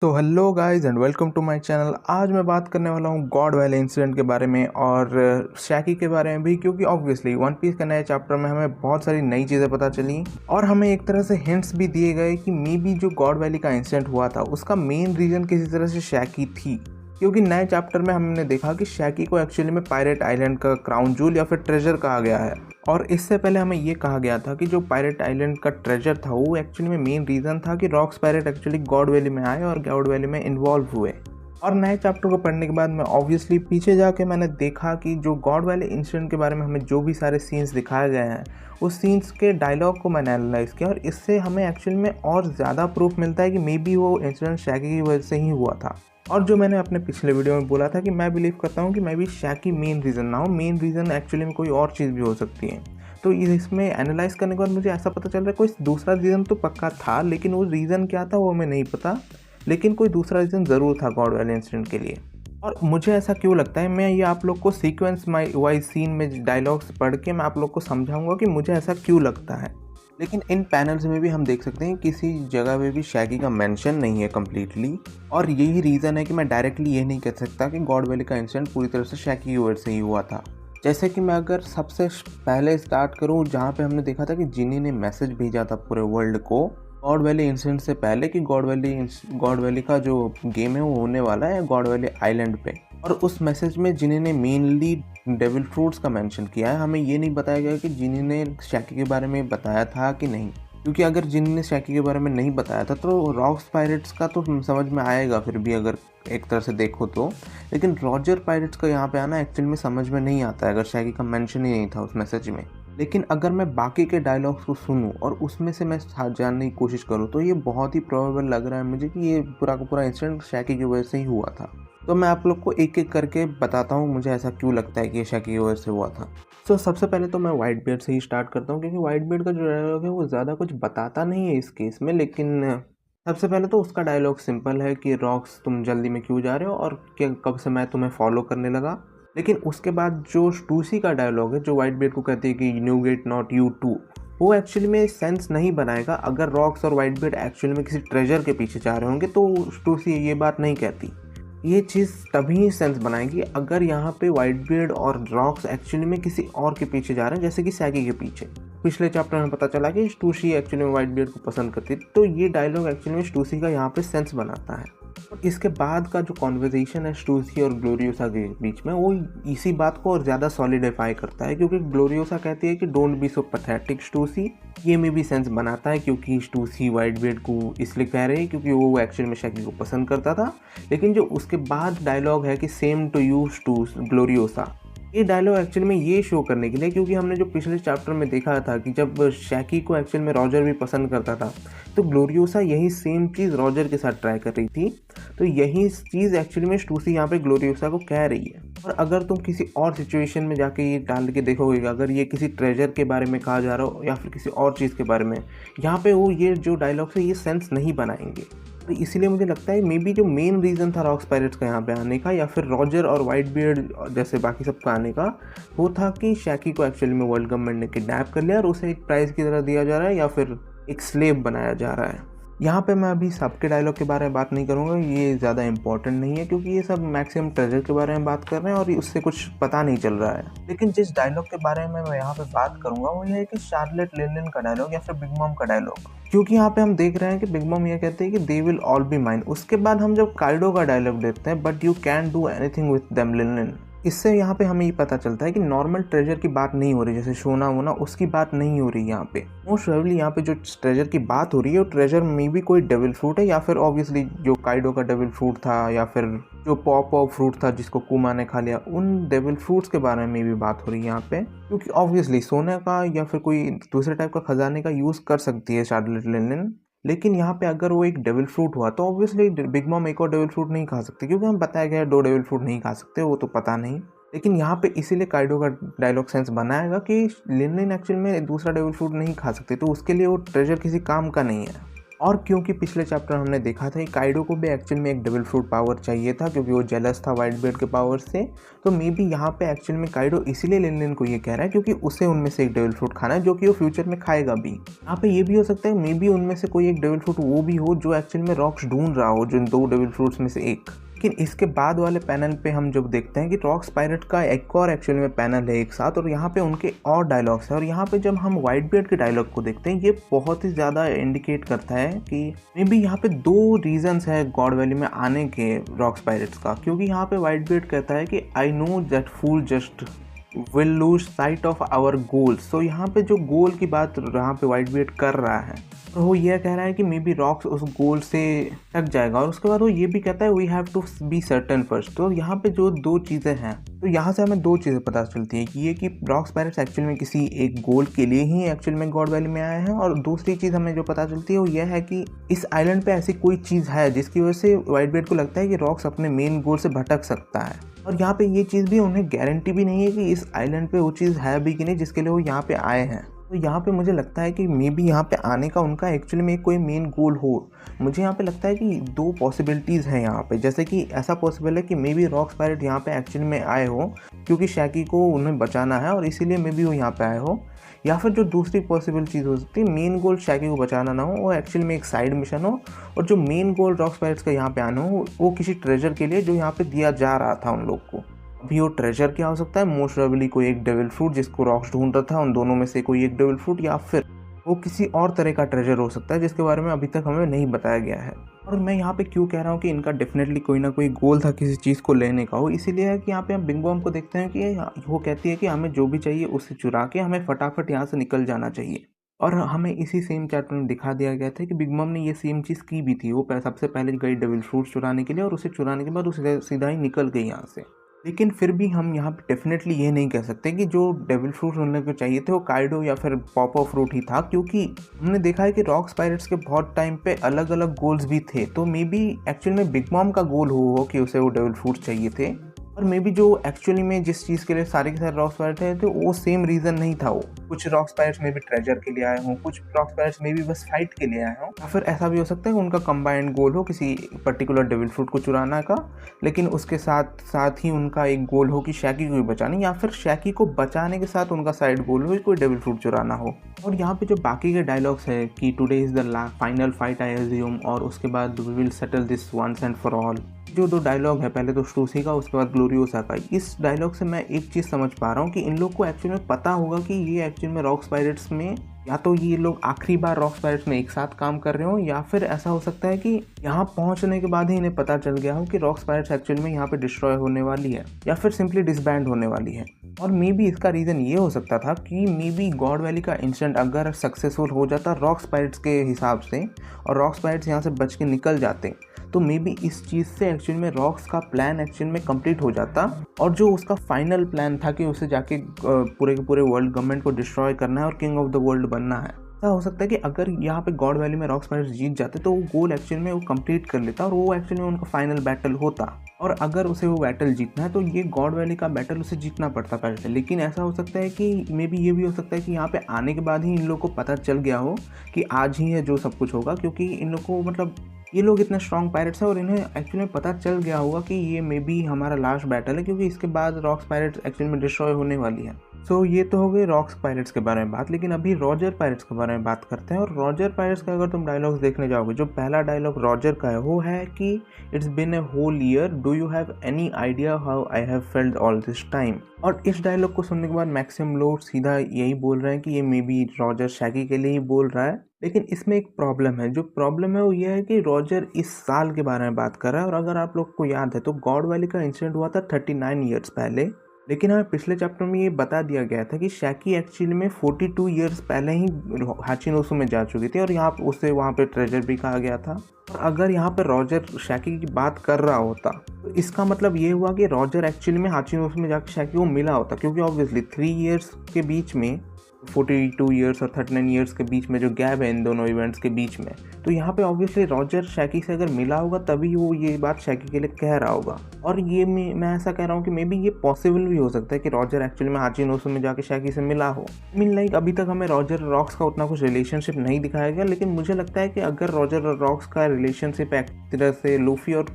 तो hello guys and welcome to my channel. आज मैं बात करने वाला हूँ गॉड वैली इंसिडेंट के बारे में और शैकी के बारे में भी, क्योंकि ऑब्वियसली वन पीस के नए चैप्टर में हमें बहुत सारी नई चीज़ें पता चली और हमें एक तरह से हिंट्स भी दिए गए कि मे बी जो गॉड वैली का इंसिडेंट हुआ था उसका मेन रीज़न किसी तरह से शैकी थी। क्योंकि नए चैप्टर में हमने देखा कि शैकी को एक्चुअली में पायरेट आइलैंड का क्राउन जूल या फिर ट्रेजर कहा गया है, और इससे पहले हमें ये कहा गया था कि जो पायरेट आइलैंड का ट्रेजर था वो एक्चुअली में मेन रीज़न था कि rocks pirate actually God valley में आए और गॉड वैली में इन्वॉल्व हुए। और नए चैप्टर को पढ़ने के बाद मैं ऑब्वियसली पीछे जाके मैंने देखा कि जो गॉड वैली इंसिडेंट के बारे में हमें जो भी सारे सीन्स दिखाए गए हैं उस सीन्स के डायलॉग को मैंने एनालाइज किया, और इससे हमें एक्चुअली में और ज़्यादा प्रूफ मिलता है कि मे बी वो इंसिडेंट शैकी की वजह से ही हुआ था। और जो मैंने अपने पिछले वीडियो में बोला था कि मैं बिलीव करता हूँ कि मैं भी शैकी मेन रीज़न ना हो, मेन रीज़न एक्चुअली में कोई और चीज़ भी हो सकती है। तो इसमें एनालाइज करने के बाद मुझे ऐसा पता चल रहा है कोई दूसरा रीज़न तो पक्का था, लेकिन वो रीज़न क्या था वो हमें नहीं पता, लेकिन कोई दूसरा रीज़न ज़रूर था गॉड वैली इंसिडेंट के लिए। और मुझे ऐसा क्यों लगता है, मैं ये आप लोग को सीक्वेंस वाइज सीन में डायलॉग्स पढ़ के मैं आप लोग को समझाऊंगा कि मुझे ऐसा क्यों लगता है। लेकिन इन पैनल्स में भी हम देख सकते हैं किसी जगह पे भी शैकी का मेंशन नहीं है कम्प्लीटली, और यही रीज़न है कि मैं डायरेक्टली ये नहीं कह सकता कि गॉड वैली का इंसिडेंट पूरी तरह से शैकी की वजह से ही हुआ था। जैसे कि मैं अगर सबसे पहले स्टार्ट करूं जहां पे हमने देखा था कि जिनी ने मैसेज भेजा था पूरे वर्ल्ड को गॉड वैली इंसिडेंट से पहले कि गॉड वैली का जो गेम है वो होने वाला है गॉड वैली आइलैंड पे। और उस मैसेज में जिनी ने मेनली डेविल फ्रूट्स का मेंशन किया है। हमें ये नहीं बताया गया कि जिनी ने शैकी के बारे में बताया था कि नहीं, क्योंकि अगर जिनी ने शैकी के बारे में नहीं बताया था तो रॉक्स पायरेट्स का तो समझ में आएगा फिर भी अगर एक तरह से देखो तो, लेकिन रॉजर पायरेट्स का यहाँ पे आना एक्चुअली में समझ में नहीं आता है अगर शैकी का मेंशन ही नहीं था उस मैसेज में। लेकिन अगर मैं बाकी के डायलॉग्स को सुनूं और उसमें से मैं जानने की कोशिश करूं तो ये बहुत ही प्रोबेबल लग रहा है मुझे कि ये पूरा का पूरा इंसिडेंट शैकी की वजह से ही हुआ था। तो मैं आप लोग को एक एक करके बताता हूँ मुझे ऐसा क्यों लगता है कि ये शैकी की वजह से हुआ था। तो सबसे पहले तो मैं वाइट बियर्ड से ही स्टार्ट करता हूँ, क्योंकि वाइट बियर्ड का जो डायलॉग है वो ज़्यादा कुछ बताता नहीं है इस केस में। लेकिन सबसे पहले तो उसका डायलॉग सिंपल है कि रॉक्स तुम जल्दी में क्यों जा रहे हो और क्या कब से मैं तुम्हें फॉलो करने लगा। लेकिन उसके बाद जो टूसी का डायलॉग है जो वाइट बियर्ड को कहती है कि new get not you to, वो एक्चुअली में सेंस नहीं बनाएगा। अगर रॉक्स और वाइट बियर्ड एक्चुअली में किसी ट्रेजर के पीछे जा रहे होंगे तो टूसी ये बात नहीं कहती। ये चीज़ तभी सेंस बनाएगी अगर यहाँ पे वाइट बियर्ड और रॉक्स एक्चुअली में किसी और के पीछे जा रहे हैं, जैसे कि शैकी के पीछे। पिछले चैप्टर में पता चला कि स्टूसी एक्चुअली में वाइट बियर्ड को पसंद करती है, तो ये डायलॉग एक्चुअली में स्टूसी का यहाँ पे सेंस बनाता है। और इसके बाद का जो कॉन्वर्जेशन है स्टूसी और ग्लोरियोसा के बीच में वो इसी बात को और ज़्यादा सॉलिडिफाई करता है, क्योंकि ग्लोरियोसा कहती है कि डोंट बी सो पैथेटिक स्टूसी। ये में भी सेंस बनाता है क्योंकि स्टूसी वाइट बियर्ड को इसलिए कह रही है क्योंकि वो एक्चुअली में शैकी को पसंद करता था। लेकिन जो उसके बाद डायलॉग है कि सेम टू यू स्टूस ग्लोरियोसा, ये डायलॉग एक्चुअली में ये शो करने के लिए, क्योंकि हमने जो पिछले चैप्टर में देखा था कि जब शैकी को एक्चुअल में रॉजर भी पसंद करता था तो ग्लोरियोसा यही सेम चीज़ रॉजर के साथ ट्राई कर रही थी। तो यही चीज़ एक्चुअली में स्टूसी यहाँ पे ग्लोरियोसा को कह रही है। और अगर तुम किसी और सिचुएशन में जाके ये डाल के देखोगे, अगर ये किसी ट्रेजर के बारे में कहा जा रहा हो या फिर किसी और चीज़ के बारे में, यहाँ पे वो ये जो डायलॉग्स है ये सेंस नहीं बनाएंगे। तो इसीलिए मुझे लगता है मे बी जो मेन रीज़न था रॉक्स पायरेट्स का यहाँ पे आने का या फिर रॉजर और वाइट बियर्ड जैसे बाकी सबका आने का, वो था कि शैकी को एक्चुअली में वर्ल्ड गवर्नमेंट ने किडनैप कर लिया और उसे एक प्राइज़ की तरह दिया जा रहा है या फिर एक स्लेव बनाया जा रहा है। यहाँ पे मैं अभी सबके डायलॉग के बारे में बात नहीं करूँगा, ये ज़्यादा इंपॉर्टेंट नहीं है क्योंकि ये सब मैक्सिमम ट्रेजर के बारे में बात कर रहे हैं और उससे कुछ पता नहीं चल रहा है। लेकिन जिस डायलॉग के बारे में मैं यहाँ पे बात करूँगा वो ये है कि शार्लेट लिनलिन का डायलॉग या फिर बिग मॉम का डायलॉग। क्योंकि यहाँ पे हम देख रहे हैं कि बिग मॉम ये कहते हैं कि they will all be mine. उसके बाद हम जब काइडो का डायलॉग देखते हैं but you can do anything with them Linlin, इससे यहाँ पे हमें ये पता चलता है कि नॉर्मल ट्रेजर की बात नहीं हो रही, जैसे सोना वोना उसकी बात नहीं हो रही। यहाँ पे मोस्ट प्रोबेबली यहाँ पे जो ट्रेजर की बात हो रही है वो ट्रेजर में भी कोई डेविल फ्रूट है, या फिर ऑब्वियसली जो काइडो का डेविल फ्रूट था या फिर जो पॉप फ्रूट था जिसको कुमा ने खा लिया, उन डेविल फ्रूट्स के बारे में भी बात हो रही है यहाँ पे। क्योंकि ऑब्वियसली सोने का या फिर कोई दूसरे टाइप का खजाने का यूज़ कर सकती है शार्लेट लिनलिन, लेकिन यहाँ पे अगर वो एक डेविल फ्रूट हुआ तो ऑब्वियसली बिग मॉम एक और डेविल फ्रूट नहीं खा सकती, क्योंकि हम बताया गया है 2 डेविल फ्रूट नहीं खा सकते, वो तो पता नहीं। लेकिन यहाँ पे इसीलिए काइडो का डायलॉग सेंस बनाएगा कि लिनलिन एक्चुअल में दूसरा डेविल फ्रूट नहीं खा सकते, तो उसके लिए वो ट्रेजर किसी काम का नहीं है। और क्योंकि पिछले चैप्टर हमने देखा था कि काइडो को भी एक्चुअल में एक डेविल फ्रूट पावर चाहिए था क्योंकि वो जेलस था व्हाइट बियर्ड के पावर से, तो मे बी यहाँ पे एक्चुअल में काइडो इसीलिए लिन को ये कह रहा है क्योंकि उसे उनमें से एक डेविल फ्रूट खाना है जो कि वो फ्यूचर में खाएगा भी। यहाँ पे ये भी हो सकता है मे बी उनमें से कोई एक डेविल फ्रूट वो भी हो जो एक्चुअल में रॉक्स ढूंढ रहा हो, जो इन 2 डेविल फ्रूट्स में से एक। लेकिन इसके बाद वाले पैनल पे हम जब देखते हैं कि रॉक्स पायरेट का एक और एक्चुअल में पैनल है एक साथ, और यहाँ पे उनके और डायलॉग्स है, और यहाँ पे जब हम व्हाइट बियर्ड के डायलॉग को देखते हैं ये बहुत ही ज़्यादा इंडिकेट करता है कि मे बी यहाँ पे 2 रीजंस है गॉड वैली में आने के रॉक्स पायरेट्स का। क्योंकि यहाँ पे व्हाइट बियर्ड कहता है कि I know that fool just will lose sight of our goals. तो यहाँ पे जो गोल की बात यहाँ पे व्हाइट बियर्ड कर रहा है, तो वो ये कह रहा है कि मे बी रॉक्स उस गोल से टक जाएगा, और उसके बाद वो ये भी कहता है we have to be certain first. तो यहाँ पे जो 2 चीज़ें हैं, तो यहाँ से हमें 2 चीज़ें पता चलती हैं कि ये कि रॉक्स पायरेट्स एक्चुअल में किसी एक गोल के लिए ही एक्चुअल में गॉड वैली में आए हैं, और दूसरी चीज़ हमें जो पता चलती है वो यह है कि इस आइलैंड पे ऐसी कोई चीज़ है जिसकी वजह से व्हाइट बियर्ड को लगता है कि रॉक्स अपने मेन गोल से भटक सकता है। और यहाँ पे ये चीज़ भी उन्हें गारंटी भी नहीं है कि इस आइलैंड पे वो चीज़ है भी कि नहीं जिसके लिए वो यहाँ पे आए हैं। तो यहाँ पे मुझे लगता है कि मे बी यहाँ पे आने का उनका एक्चुअली में कोई मेन गोल हो। मुझे यहाँ पे लगता है कि 2 पॉसिबिलिटीज़ हैं यहाँ पे। जैसे कि ऐसा पॉसिबल है कि मे बी रॉक्स पायरेट यहाँ पे एक्चुअली में आए हो क्योंकि शैकी को उन्हें बचाना है और इसीलिए मे बी वो यहाँ पे आए हो, या फिर जो दूसरी पॉसिबल चीज़ हो सकती है मेन गोल शैकी को बचाना ना हो, वो एक्चुअली में एक साइड मिशन हो, और जो मेन गोल रॉक्स पायरेट्स का यहाँ पे आना हो वो किसी ट्रेजर के लिए जो यहाँ पे दिया जा रहा था उन लोग को। अभी वो ट्रेजर क्या हो सकता है, मोस्ट प्रोबेबली कोई एक डेविल फ्रूट जिसको रॉक्स ढूंढ रहा था, उन दोनों में से कोई एक डेविल फ्रूट, या फिर वो किसी और तरह का ट्रेजर हो सकता है जिसके बारे में अभी तक हमें नहीं बताया गया है। और मैं यहाँ पे क्यों कह रहा हूँ कि इनका डेफिनेटली कोई ना कोई गोल था किसी चीज़ को लेने का हो, इसीलिए है कि यहाँ पे हम बिग बॉम को देखते हैं कि वो कहती है कि हमें जो भी चाहिए उससे चुरा के हमें फटाफट यहाँ से निकल जाना चाहिए। और हमें इसी सेम चैप्टर में दिखा दिया गया था कि बिग मम ने ये सेम चीज़ की भी थी। वो सबसे पहले गई डेविल फ्रूट चुराने के लिए, और उसे चुराने के बाद उसे सीधा ही निकल गई यहाँ से। लेकिन फिर भी हम यहाँ पे डेफिनेटली ये नहीं कह सकते कि जो डेविल फ्रूट उन्हें को चाहिए थे वो काइडो या फिर पॉपो फ्रूट ही था, क्योंकि हमने देखा है कि रॉक्स पायरेट्स के बहुत टाइम पे अलग अलग गोल्स भी थे। तो मे बी एक्चुअल में बिग मॉम का गोल हो कि उसे वो डेविल फ्रूट चाहिए थे, और मे बी जो एक्चुअली में जिस चीज़ के लिए सारे के सारे रॉक्स पायरेट थे तो वो सेम रीज़न नहीं था। वो कुछ रॉक्स पायरेट्स में भी ट्रेजर के लिए आए हों, कुछ रॉक्स पायरेट्स में भी बस फाइट के लिए आए हों, या फिर ऐसा भी हो सकता है कि उनका कंबाइंड गोल हो किसी पर्टिकुलर डेविल फ्रूट को चुराना का, लेकिन उसके साथ साथ ही उनका एक गोल हो कि शैकी को भी बचाना, या फिर शैकी को बचाने के साथ उनका साइड गोल हो कि कोई डेविल फ्रूट चुराना हो। और यहाँ पे जो बाकी के डायलॉग्स है कि today is the final fight I assume, और उसके बाद we will settle this once and for all, जो 2 डायलॉग है, पहले तो स्टूसी का उसके बाद ग्लोरियोसा का, इस डायलॉग से मैं एक चीज़ समझ पा रहा हूँ कि इन लोग को एक्चुअली में पता होगा कि ये एक्चुअली में रॉक्स पायरेट्स में या तो ये लोग आखिरी बार रॉक्स पायरेट्स में एक साथ काम कर रहे हो, या फिर ऐसा हो सकता है कि यहाँ पहुँचने के बाद ही इन्हें पता चल गया हो कि रॉक्स पायरेट्स एक्चुअली में यहाँ पे डिस्ट्रॉय होने वाली है या फिर सिंपली डिसबैंड होने वाली है। और मे बी इसका रीज़न ये हो सकता था कि मे बी गॉड वैली का इंसिडेंट अगर सक्सेसफुल हो जाता रॉक्स पायरेट्स के हिसाब से, और रॉक्स पायरेट्स यहाँ से बच के निकल जाते, तो मे बी इस चीज़ से एक्चुअली में रॉक्स का प्लान एक्चुअली में कंप्लीट हो जाता, और जो उसका फाइनल प्लान था कि उसे जाके पूरे के पूरे वर्ल्ड गवर्नमेंट को डिस्ट्रॉय करना है और किंग ऑफ द वर्ल्ड बनना है, ऐसा हो सकता है कि अगर यहाँ पे गॉड वैली में रॉक्स पायरेट्स जीत जाते तो वो गोल एक्चुअली में वो कंप्लीट कर लेता और वो एक्चुअली में उनका फाइनल बैटल होता। और अगर उसे वो बैटल जीतना है तो ये गॉड वैली का बैटल उसे जीतना पड़ता पहले। लेकिन ऐसा हो सकता है कि मे बी ये भी हो सकता है कि यहाँ पे आने के बाद ही इन लोग को पता चल गया हो कि आज ही है जो सब कुछ होगा, क्योंकि इन लोग को मतलब ये लोग इतने स्ट्रॉन्ग पायरेट्स हैं और इन्हें एक्चुअली में पता चल गया होगा कि ये मे बी हमारा लास्ट बैटल है, क्योंकि इसके बाद रॉक्स पायरेट्स एक्चुअली में डिस्ट्रॉय होने वाली है। सो ये तो हो गई रॉक्स पायरेट्स के बारे में बात, लेकिन अभी रॉजर पायरेट्स के बारे में बात करते हैं। और रॉजर पायरेट्स का अगर तुम डायलॉग्स देखने जाओगे, जो पहला डायलॉग रॉजर का है वो है कि it's been a whole year, do you have any idea how I have felt all this time. और इस डायलॉग को सुनने के बाद मैक्सिमम लोग सीधा यही बोल रहे हैं कि ये मे बी रॉजर शैकी के लिए ही बोल रहा है। लेकिन इसमें एक प्रॉब्लम है, जो प्रॉब्लम है वो ये है कि रॉजर इस साल के बारे में बात कर रहा है, और अगर आप लोग को याद है तो गॉड वैली का इंसिडेंट हुआ था 39 ईयर्स पहले, लेकिन हमें पिछले चैप्टर में ये बता दिया गया था कि शैकी एक्चुअली में 42 ईयर्स पहले ही हाचिनोसु में जा चुकी थी, और यहाँ उससे वहाँ पे ट्रेजर भी कहा गया था। और अगर यहाँ पे रॉजर शैकी की बात कर रहा होता तो इसका मतलब ये हुआ कि रॉजर एक्चुअली में हाचिनोसु में जाकर शैकी को मिला होता, क्योंकि ऑब्वियसली 3 ईयर्स के बीच में 42 ईयर्स और 39 ईयर्स के बीच में जो गैप है इन दोनों इवेंट्स के बीच में, तो यहाँ पे ऑब्वियसली रॉजर शैकी से अगर मिला होगा तभी वो ये बात शैकी के लिए कह रहा होगा। और ये मैं ऐसा कह रहा हूँ कि मे बी ये पॉसिबल भी हो सकता है कि रॉजर एक्चुअली में हाचिनोसु में जाके शैकी से मिला हो। लाइक अभी तक हमें रॉजर और रॉक्स का उतना कुछ रिलेशनशिप नहीं दिखाया गया, लेकिन मुझे लगता है कि अगर रॉजर और रॉक्स का रिलेशनशिप एक तरह से लूफी और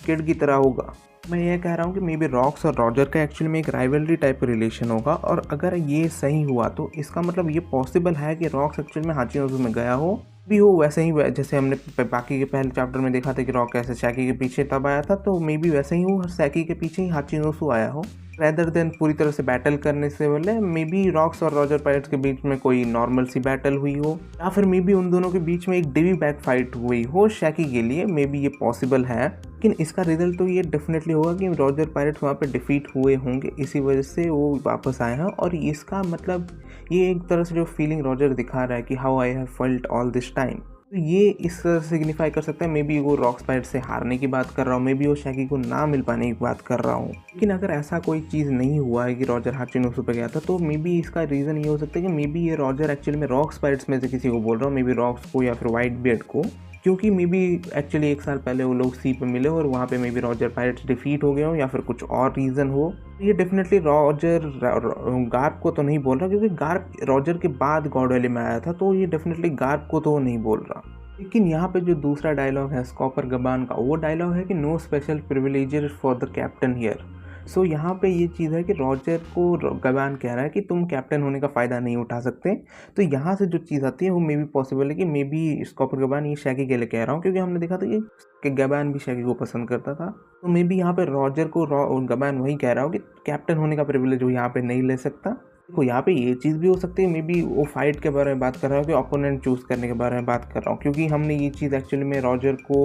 किड की तरह होगा, मैं ये कह रहा हूँ कि मे बी रॉक्स और रॉजर का एक्चुअली में एक राइवलरी टाइप का रिलेशन होगा। और अगर ये सही हुआ तो इसका मतलब ये पॉसिबल है कि रॉक्स एक्चुअली में हाचिनोसु में गया हो भी हो, वैसे ही जैसे हमने बाकी के पहले चैप्टर में देखा था कि रॉक कैसे शैकी के पीछे तब आया था, तो मे बी वैसे ही हो और शैकी के पीछे ही हाचिनोसु आया हो। रेदर देन पूरी तरह से बैटल करने से पहले मे बी रॉक्स और रॉजर पायरेट्स के बीच में कोई नॉर्मल सी बैटल हुई हो, या फिर मे बी उन दोनों के बीच में एक डिवी बैक फाइट हुई हो शैकी के लिए। मे बी ये पॉसिबल है, लेकिन इसका रिजल्ट तो ये डेफिनेटली होगा कि रॉजर पायरेट्स वहाँ पे डिफीट हुए होंगे, इसी वजह से वो वापस आए हैं। और इसका मतलब ये एक तरह से जो फीलिंग रॉजर दिखा रहा है कि how I have felt all this time, तो ये इस तरह से सिग्निफाई कर सकता है। मे बी वो रॉक्स पायरेट्स से हारने की बात कर रहा हूँ, मे बी वो शैकी को ना मिल पाने की बात कर रहा हूँ। लेकिन अगर ऐसा कोई चीज़ नहीं हुआ है कि रॉजर हाचिनोसु पे गया था, तो मे बी इसका रीज़न ये हो सकता है कि मे बी ये रॉजर एक्चुअली में रॉक्स पायरेट्स में से किसी को बोल रहा हूँ, मे बी रॉक्स को या फिर वाइट बियर्ड को, क्योंकि मे बी एक्चुअली 1 साल पहले वो लोग सी पे मिले और वहाँ पे may be Roger pirates defeat हो गए हो या फिर कुछ और रीज़न हो। ये डेफिनेटली रॉजर गार्प को तो नहीं बोल रहा, क्योंकि गार्प रॉजर के बाद गॉड वैली में आया था, तो ये डेफिनेटली गार्प को तो नहीं बोल रहा। लेकिन यहाँ पे जो दूसरा डायलॉग है स्कॉपर गबान का, वो डायलॉग है कि no special privileges for the captain here. So यहाँ पे ये चीज़ है कि रॉजर को गबान कह रहा है कि तुम कैप्टन होने का फ़ायदा नहीं उठा सकते। तो यहाँ से जो चीज़ आती है वो मे बी पॉसिबल है कि मे बी स्कॉपर गबान ये शैकी के लिए कह रहा हूँ, क्योंकि हमने देखा था कि गबान भी शैकी को पसंद करता था। तो मे बी यहाँ पे रॉजर को गबान वही कह रहा हो कि कैप्टन होने का प्रिविलेज वो यहाँ पे नहीं ले सकता। देखो यहाँ पे ये चीज़ भी हो सकती है, मे बी वो फाइट के बारे में बात कर रहा हो कि ओपोनेंट चूज़ करने के बारे में बात कर रहा हूँ, क्योंकि हमने ये चीज़ एक्चुअली में रॉजर को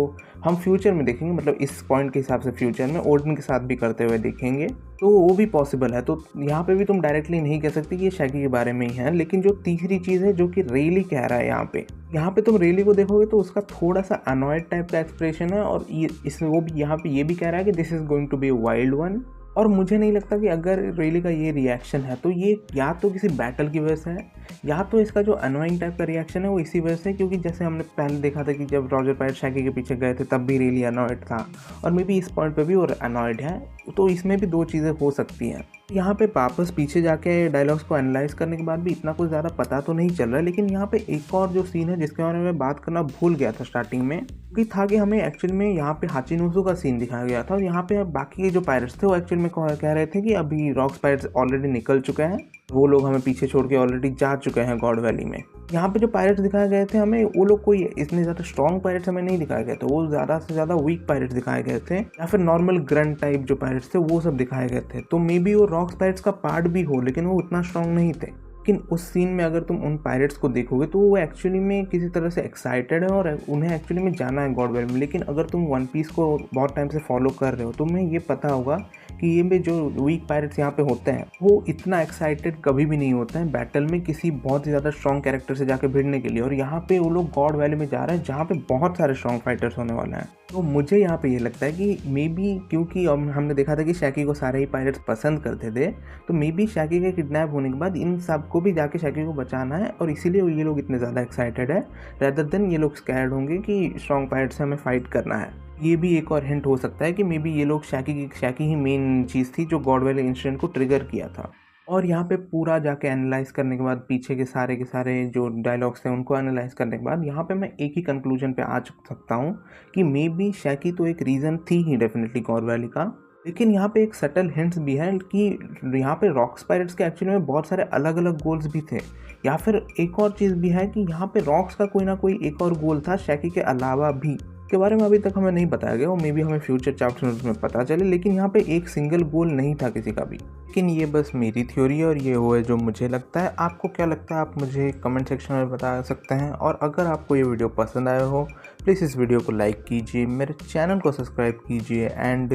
हम फ्यूचर में देखेंगे, मतलब इस पॉइंट के हिसाब से फ्यूचर में ओल्डन के साथ भी करते हुए देखेंगे, तो वो भी पॉसिबल है। तो यहाँ पे भी तुम डायरेक्टली नहीं कह सकती कि ये शैकी के बारे में ही है। लेकिन जो तीसरी चीज़ है जो कि रेली कह रहा है यहाँ पे तुम रेली को देखोगे तो उसका थोड़ा सा अनॉयड टाइप का एक्सप्रेशन है, और इसमें वो भी यहाँ पे ये भी कह रहा है कि this is going to be a wild one. और मुझे नहीं लगता कि अगर रेली का ये रिएक्शन है तो ये या तो किसी बैटल की वजह से है, या तो इसका जो अनोइंग टाइप का रिएक्शन है वो इसी वजह से, क्योंकि जैसे हमने पहले देखा था कि जब रॉजर पायरेट शैकी के पीछे गए थे तब भी रेली अनॉयड था, और मे बी इस पॉइंट पे भी और अनॉयड है। तो इसमें भी दो चीज़ें हो सकती हैं। यहाँ पे वापस पीछे जाके डायलॉग्स को एनालाइज करने के बाद भी इतना कुछ ज़्यादा पता तो नहीं चल रहा है। लेकिन यहाँ पे एक और जो सीन है जिसके बारे में बात करना भूल गया था स्टार्टिंग में, कि था कि हमें एक्चुअल में यहाँ पे हाचिनोसु का सीन दिखाया गया था, और यहाँ पे बाकी के जो पायरेट्स थे वो एक्चुअल में कह रहे थे कि अभी रॉक्स पायरेट्स ऑलरेडी निकल चुके हैं, वो लोग हमें पीछे छोड़ के ऑलरेडी जा चुके हैं गॉड वैली में। यहाँ पे जो पायरेट्स दिखाए गए थे हमें, वो लोग कोई इतने ज़्यादा स्ट्रॉन्ग पायरेट्स हमें नहीं दिखाए गए थे, वो ज़्यादा से ज़्यादा वीक पायरेट्स दिखाए गए थे, या फिर नॉर्मल ग्रंट टाइप जो पायरेट्स थे वो सब दिखाए गए थे। तो मे बी वो रॉक्स पायरेट्स का पार्ट भी हो, लेकिन वो उतना स्ट्रॉन्ग नहीं थे। लेकिन उस सीन में अगर तुम उन पायरेट्स को देखोगे तो वो एक्चुअली में किसी तरह से एक्साइटेड है और उन्हें एक्चुअली में जाना है गॉड वैली में। लेकिन अगर तुम वन पीस को बहुत टाइम से फॉलो कर रहे हो तो तुम्हें ये पता होगा कि ये में जो वीक पायरेट्स यहाँ पे होते हैं वो इतना एक्साइटेड कभी भी नहीं होते हैं बैटल में किसी बहुत ही ज़्यादा स्ट्रॉन्ग कैरेक्टर से जाके भिड़ने के लिए। और यहाँ पे वो लोग गॉड वैली में जा रहे हैं जहाँ पे बहुत सारे स्ट्रॉन्ग फाइटर्स होने वाले हैं। तो मुझे यहाँ पे ये लगता है कि मे बी क्योंकि हमने देखा था कि शैकी को सारे ही पायरेट्स पसंद करते थे, तो मे बी शैकी के किडनैप होने के बाद इन सबको भी जाके शैकी को बचाना है, और इसीलिए ये लोग इतने ज़्यादा एक्साइटेड है रेदर देन ये लोग स्कैर्ड होंगे कि स्ट्रॉन्ग पायरेट्स से हमें फाइट करना है। ये भी एक और हिंट हो सकता है कि मे बी ये लोग शैकी ही मेन चीज़ थी जो गॉड वैली इंसिडेंट को ट्रिगर किया था। और यहाँ पे पूरा जाके एनालाइज करने के बाद पीछे के सारे जो डायलॉग्स थे उनको एनालाइज करने के बाद यहाँ पे मैं एक ही कंक्लूजन पे आ सकता हूँ कि मे बी शैकी तो एक रीज़न थी ही डेफिनेटली गॉड वैली का, लेकिन यहाँ पे एक सटल हिंट्स भी है कि यहाँ पे रॉक्स पायरेट्स के एक्चुअली में बहुत सारे अलग अलग गोल्स भी थे, या फिर एक और चीज़ भी है कि यहाँ पे रॉक्स का कोई ना कोई एक और गोल था शैकी के अलावा भी, के बारे में अभी तक हमें नहीं बताया गया, वो मे बी हमें फ्यूचर चैप्टर्स में पता चले। लेकिन यहाँ पे एक सिंगल गोल नहीं था किसी का भी। लेकिन ये बस मेरी थ्योरी है और ये वो है जो मुझे लगता है। आपको क्या लगता है आप मुझे कमेंट सेक्शन में बता सकते हैं। और अगर आपको ये वीडियो पसंद आया हो प्लीज़ इस वीडियो को लाइक कीजिए, मेरे चैनल को सब्सक्राइब कीजिए एंड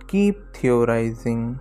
कीप थ्योराइजिंग।